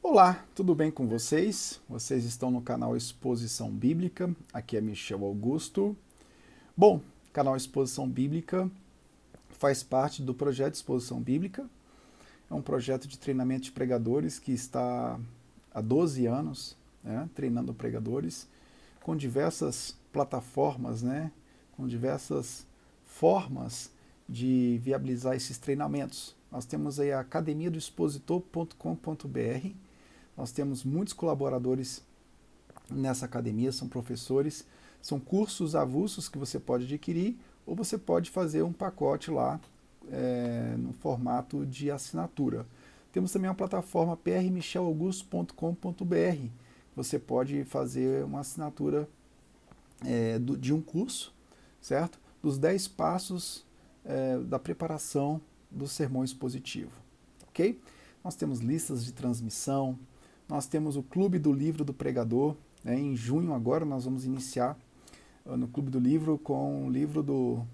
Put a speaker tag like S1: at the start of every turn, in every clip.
S1: Olá, tudo bem com vocês? Vocês estão no canal Exposição Bíblica, aqui é Michel Augusto. Bom, o canal Exposição Bíblica faz parte do projeto Exposição Bíblica. É um projeto de treinamento de pregadores que está há 12 anos, treinando pregadores, com diversas plataformas, com diversas formas de viabilizar esses treinamentos. Nós temos aí a academiadoexpositor.com.br. Nós temos muitos colaboradores nessa academia, são professores, são cursos avulsos que você pode adquirir ou você pode fazer um pacote lá no formato de assinatura. Temos também a plataforma prmichelaugusto.com.br. Você pode fazer uma assinatura de um curso, certo? Dos 10 passos da preparação do sermão expositivo, ok? Nós temos listas de transmissão, nós temos o Clube do Livro do Pregador. Em junho agora nós vamos iniciar no Clube do Livro com o livro do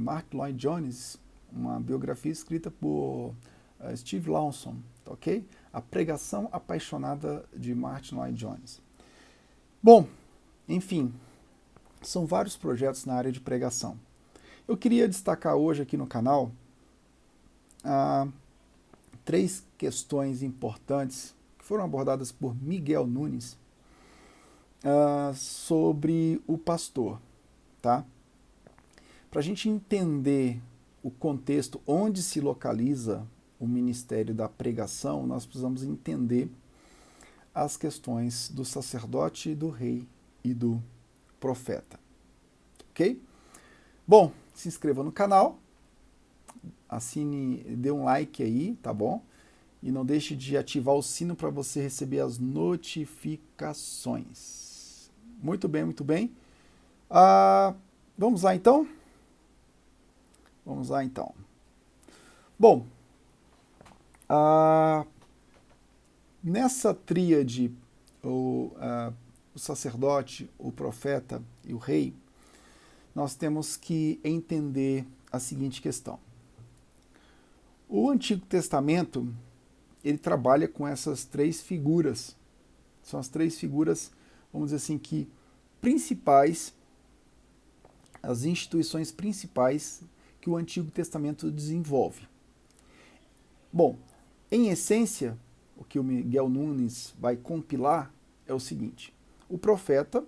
S1: Mark Lloyd Jones, uma biografia escrita por Steve Lawson, ok? A Pregação Apaixonada de Martin Lloyd Jones. Bom, enfim, são vários projetos na área de pregação. Eu queria destacar hoje aqui no canal 3 questões importantes que foram abordadas por Miguel Nunes sobre o pastor, tá? Para a gente entender o contexto onde se localiza o ministério da pregação, nós precisamos entender as questões do sacerdote, do rei e do profeta, ok? Bom, se inscreva no canal, assine, dê um like aí, tá bom? E não deixe de ativar o sino para você receber as notificações. Muito bem, muito bem. Vamos lá então? Vamos lá então. Bom, nessa tríade, o sacerdote, o profeta e o rei, nós temos que entender a seguinte questão. O Antigo Testamento, ele trabalha com essas 3 figuras. São as 3 figuras, vamos dizer assim, que principais, as instituições principais que o Antigo Testamento desenvolve. Bom, em essência, o que o Miguel Nunes vai compilar é o seguinte: o profeta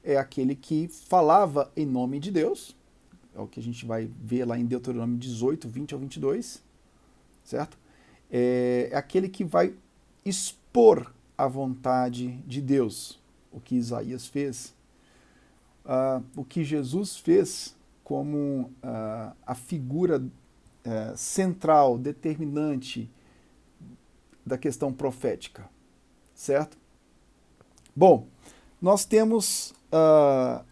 S1: é aquele que falava em nome de Deus, é o que a gente vai ver lá em Deuteronômio 18, 20 ao 22, certo? É aquele que vai expor a vontade de Deus, o que Isaías fez, o que Jesus fez como a figura central, determinante da questão profética, certo? Bom, nós temos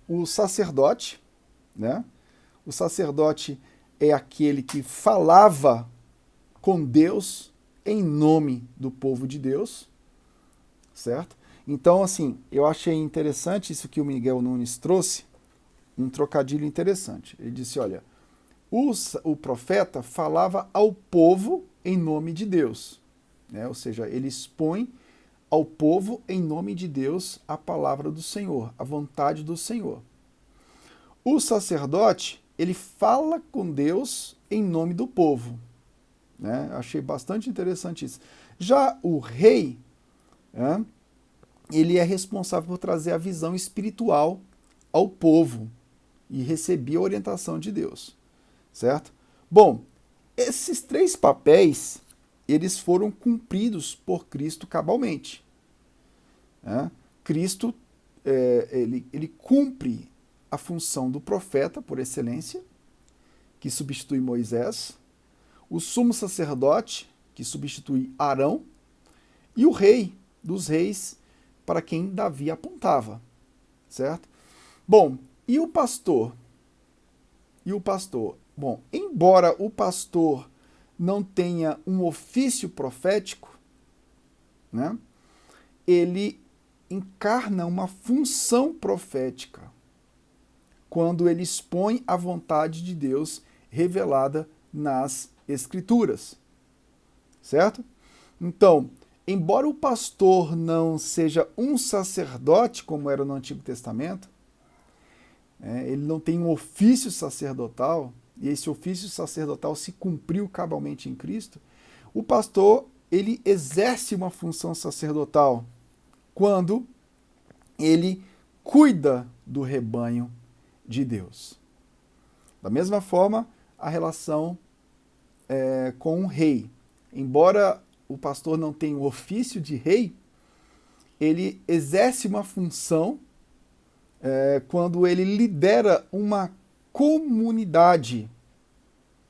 S1: o sacerdote, né? O sacerdote é aquele que falava com Deus em nome do povo de Deus, certo? Então, assim, eu achei interessante isso que o Miguel Nunes trouxe, um trocadilho interessante. Ele disse, olha, o profeta falava ao povo em nome de Deus, né? Ou seja, ele expõe ao povo em nome de Deus a palavra do Senhor, a vontade do Senhor. O sacerdote, ele fala com Deus em nome do povo, né? Achei bastante interessante isso. Já o rei, ele é responsável por trazer a visão espiritual ao povo e receber a orientação de Deus, certo? Bom, esses 3 papéis, eles foram cumpridos por Cristo cabalmente. Cristo, ele cumpre a função do profeta por excelência, que substitui Moisés, o sumo sacerdote, que substitui Arão, e o rei dos reis, para quem Davi apontava, certo? Bom, e o pastor? Bom, embora o pastor não tenha um ofício profético, né, ele encarna uma função profética quando ele expõe a vontade de Deus revelada nas Escrituras, certo? Então, embora o pastor não seja um sacerdote, como era no Antigo Testamento, ele não tem um ofício sacerdotal, e esse ofício sacerdotal se cumpriu cabalmente em Cristo, o pastor, ele exerce uma função sacerdotal quando ele cuida do rebanho de Deus. Da mesma forma, a relação com o rei. Embora o pastor não tenha o ofício de rei, ele exerce uma função quando ele lidera uma comunidade,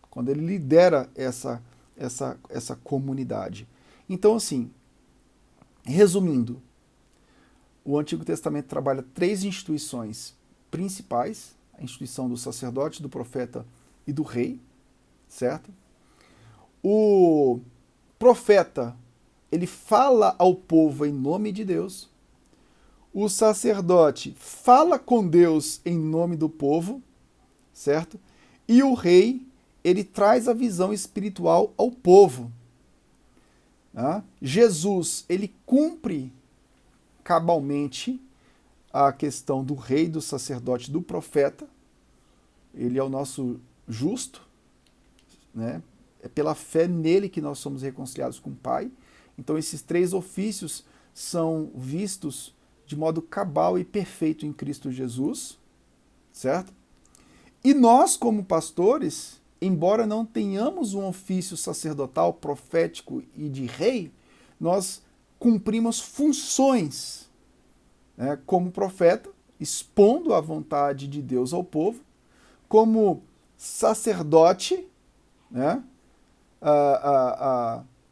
S1: quando ele lidera essa comunidade. Então, assim, resumindo, o Antigo Testamento trabalha 3 instituições principais: a instituição do sacerdote, do profeta e do rei, certo? O profeta, ele fala ao povo em nome de Deus. O sacerdote fala com Deus em nome do povo, certo? E o rei, ele traz a visão espiritual ao povo. Tá? Jesus, ele cumpre cabalmente a questão do rei, do sacerdote, do profeta. Ele é o nosso justo, né? É pela fé nele que nós somos reconciliados com o Pai. Então esses 3 ofícios são vistos de modo cabal e perfeito em Cristo Jesus, certo? E nós, como pastores, embora não tenhamos um ofício sacerdotal, profético e de rei, nós cumprimos funções, né, como profeta, expondo a vontade de Deus ao povo, como sacerdote, né,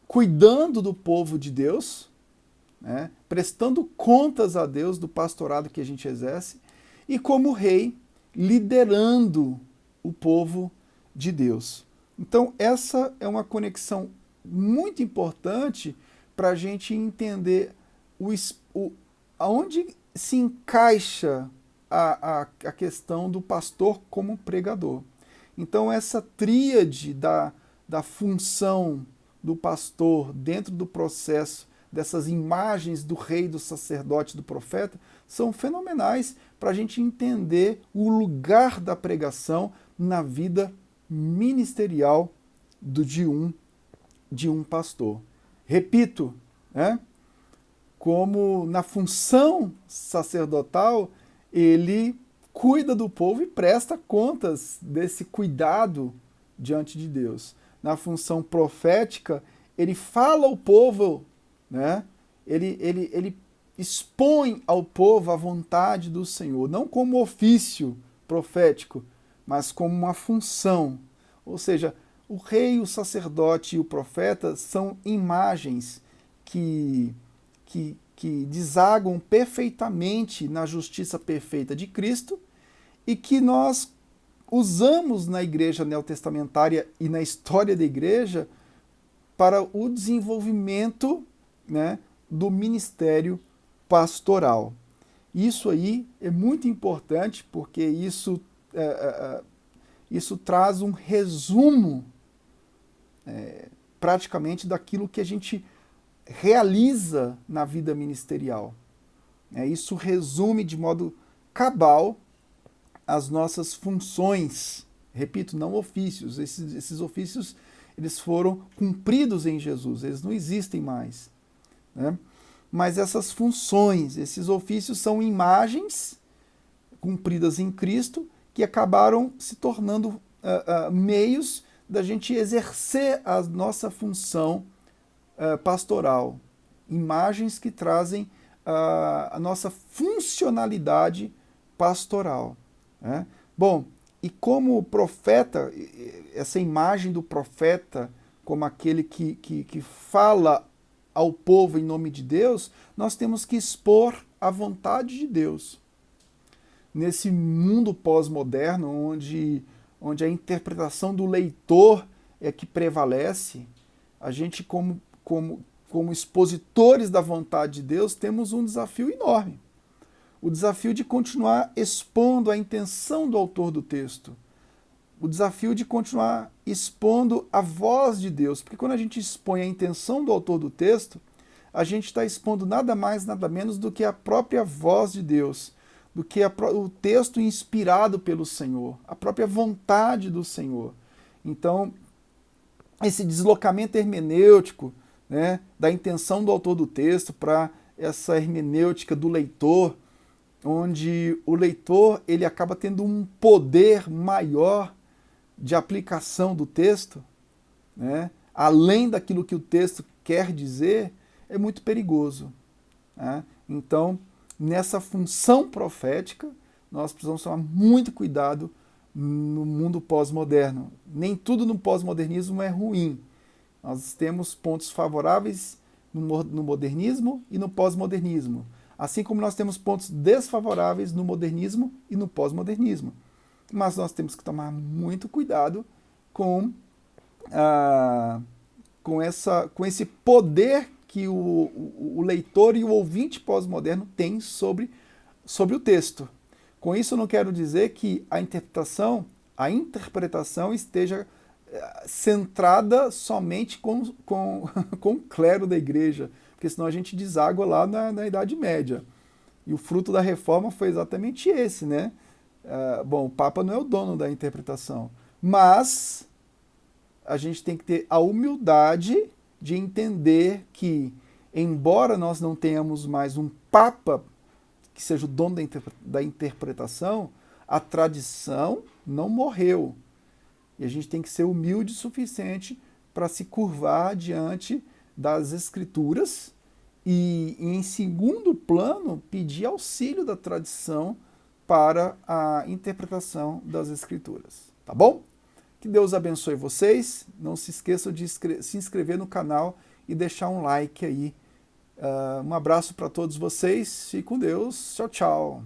S1: cuidando do povo de Deus, né, prestando contas a Deus do pastorado que a gente exerce, e como rei, liderando o povo de Deus. Então, essa é uma conexão muito importante para a gente entender aonde se encaixa a questão do pastor como pregador. Então, essa tríade da função do pastor dentro do processo dessas imagens do rei, do sacerdote, do profeta, são fenomenais para a gente entender o lugar da pregação na vida ministerial de um pastor. Repito, né? Como na função sacerdotal, ele cuida do povo e presta contas desse cuidado diante de Deus. Na função profética, ele fala ao povo, né? Ele expõe ao povo a vontade do Senhor, não como ofício profético, mas como uma função. Ou seja, o rei, o sacerdote e o profeta são imagens que desagam perfeitamente na justiça perfeita de Cristo e que nós usamos na igreja neotestamentária e na história da igreja para o desenvolvimento, né, do ministério pastoral. Isso aí é muito importante porque isso traz um resumo praticamente daquilo que a gente realiza na vida ministerial. Isso resume de modo cabal as nossas funções. Repito, não ofícios. Esses ofícios eles foram cumpridos em Jesus, eles não existem mais, né? Mas essas funções, esses ofícios são imagens cumpridas em Cristo que acabaram se tornando meios da gente exercer a nossa função pastoral. Imagens que trazem a nossa funcionalidade pastoral, né? Bom, e como profeta, essa imagem do profeta como aquele que fala ao povo em nome de Deus, nós temos que expor a vontade de Deus. Nesse mundo pós-moderno, onde a interpretação do leitor é que prevalece, a gente, como expositores da vontade de Deus, temos um desafio enorme. O desafio de continuar expondo a intenção do autor do texto. O desafio de continuar expondo a voz de Deus. Porque quando a gente expõe a intenção do autor do texto, a gente está expondo nada mais, nada menos do que a própria voz de Deus, do que o texto inspirado pelo Senhor, a própria vontade do Senhor. Então, esse deslocamento hermenêutico, né, da intenção do autor do texto para essa hermenêutica do leitor, onde o leitor ele acaba tendo um poder maior de aplicação do texto, né, além daquilo que o texto quer dizer, é muito perigoso. Né? Então, nessa função profética, nós precisamos tomar muito cuidado no mundo pós-moderno. Nem tudo no pós-modernismo é ruim. Nós temos pontos favoráveis no modernismo e no pós-modernismo, assim como nós temos pontos desfavoráveis no modernismo e no pós-modernismo. Mas nós temos que tomar muito cuidado com esse poder que o leitor e o ouvinte pós-moderno têm sobre o texto. Com isso, eu não quero dizer que a interpretação esteja centrada somente com o clero da igreja, porque senão a gente deságua lá na Idade Média. E o fruto da reforma foi exatamente esse, né? Bom, o Papa não é o dono da interpretação, mas a gente tem que ter a humildade de entender que, embora nós não tenhamos mais um Papa que seja o dono da interpretação, a tradição não morreu. E a gente tem que ser humilde o suficiente para se curvar diante das Escrituras e, em segundo plano, pedir auxílio da tradição para a interpretação das Escrituras. Tá bom? Que Deus abençoe vocês. Não se esqueçam de se inscrever no canal e deixar um like aí. Um abraço para todos vocês. Fique com Deus. Tchau, tchau.